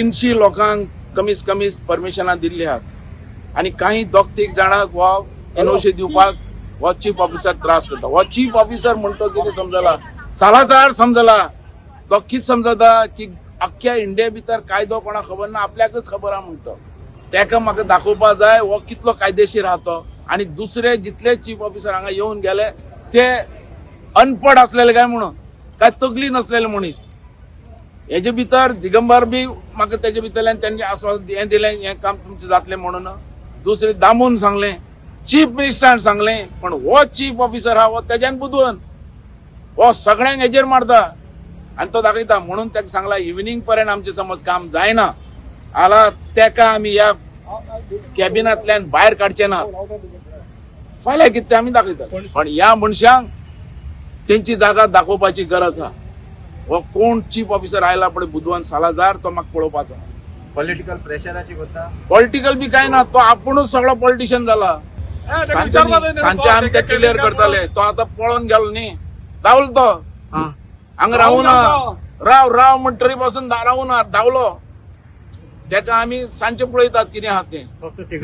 300 लोकांक कमीत कमी परमिशनां दिल्ली आहात आणि काही दोग तीग जाणांक हो एनओसी दिवपाक हो चीफ ऑफिसर त्रास करता. हो चीफ ऑफिसर म्हणतो कितें समजला सालाजार समजला तो कितें समजता की अख्ख्या इंडिया भितर कायदो कोणाक खबर ना आपल्याकच खबर आहा म्हणतो. तेका म्हाका दाखोवपाक जाय हो कितलो कायदेशीर आहा तो. आणि दुसरे जितले चीफ ऑफिसर हांगा येवन गेले ते अनपड असलेले काय म्हणून काय तकली नसलेले मनीस. हेजे भितर दिगंबर बी म्हाका तेजे भितरल्यान त्यांनी आस्वासन हें दिलें हें काम तुमचें जातलें म्हणून. दुसरे दामून सांगलें चीफ मिनिस्टरान सांगलें पण हो चीफ ऑफिसर आहा हो तेज्यान बुदवून हो सगळ्यांक हेजेर मारता आनी तो दाखयता. म्हणून ताका सांगला इव्हिनिंग पर्यंत आमचें समज काम जायना आला तेका आमी ह्या कॅबिनांतल्यान भायर काडचे ना. फाल्यां कितें तें आमी दाखयता पण ह्या मनशांक तेंची जागा दाखोवपाची गरज आहा. हो कोण चीफ ऑफिसर आयला पळय बुधवान सालाजार तो म्हाका पळोवपाचो. पॉलिटिकल प्रेशराची गोता पॉलिटिकल बी काय ना तो आपुणूच सगळो पॉलिटिशियन जाला. सांचे आमी ते क्लियर करताले तो आता पळोवन गेलो न्ही धांवलो तो हांगा रावू ना राव राव म्हणटरी पासून रावू ना धांवलो. तेका आमी सांचे पळयतात कितें आहा तें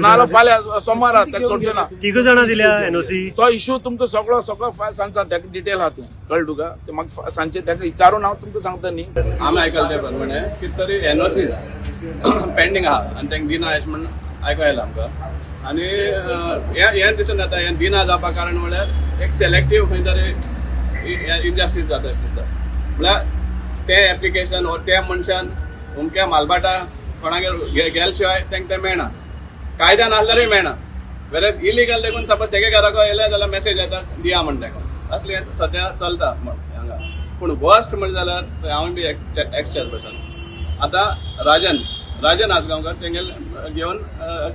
नाल्यार फाल्यां सोमार तेका सोडचे ना. तिग जाणां दिल्या एनओसी. तो इश्यू तुमकां सगळो सांगता तेका डिटेल आहा तें कळ्ळें तुका. ते म्हाका सांचे तेका विचारून हांव तुमकां सांगता न्ही. आमी आयकलां ते प्रमाणे कितें तरी एनओसीज पेंडींग आहा आनी तांकां दिना अशें म्हण आयको येयलां आमकां. आनी हें दिसून येता हें दिना जावपा कारण म्हळ्यार एक सेलेक्टीव खंय तरी इनजस्टीस जाता अशें दिसता. म्हळ्यार तें एप्लिकेशन वो त्या मनशान अमक्या मालबाटा कोणागेर गेल्या शिवाय तांकां तें मेळना. कायद्यान आसल्यारूय मेळना. वेरेज इलिगल देखून सपोज तेगे घराको येयले जाल्यार मेसेज येता दिया म्हण ताका. असलें सद्या चलता हांगा. पूण वर्स्ट म्हणजे जाल्यार हांव बी एक्स चेअरपर्सन आतां राजन आसगांवकर तेंगेल घेवन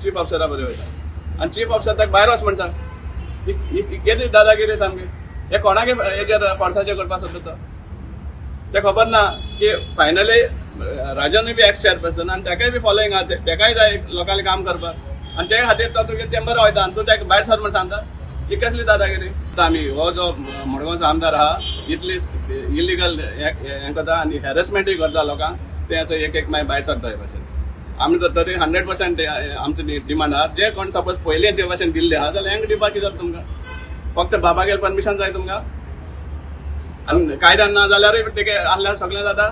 चीफ ऑफिसरा बरें वयता आनी चीफ ऑफिसर ताका भायर वच म्हणटा. कितें दादागिरी सामकी. हे कोणागे हेजेर फोर्साचेर करपाक सोदता तो. ते खबर ना की फायनली राजनूय बी एक्स चेअरपर्सन आनी ताकाय बी फॉलोईंग आहा तेकाय जाय लोकांनी काम करपाक आनी ते खातीर तो तुगे चेंबर वयता आनी तूं ताका भायर सर म्हण सांगता. ही कसली दादागिरी. आमी हो जो मडगांवचो आमदार आहा इतली इलिगल हें करता आनी हॅरेसमेंटूय करता लोकांक तें एक मागीर भायर सरता हे भाशेन. आमी जर तरी 100% आमची डिमांड आहा. जे कोण सपोज पयलीं ते भाशेन दिल्ले आहा जाल्यार हेंक दिवपाक कितें जाता तुमकां. फक्त बाबागेर परमिशन जाय तुमकां आनी कायद्यान ना जाल्यारूय तेगे आसल्यार सगळें जाता.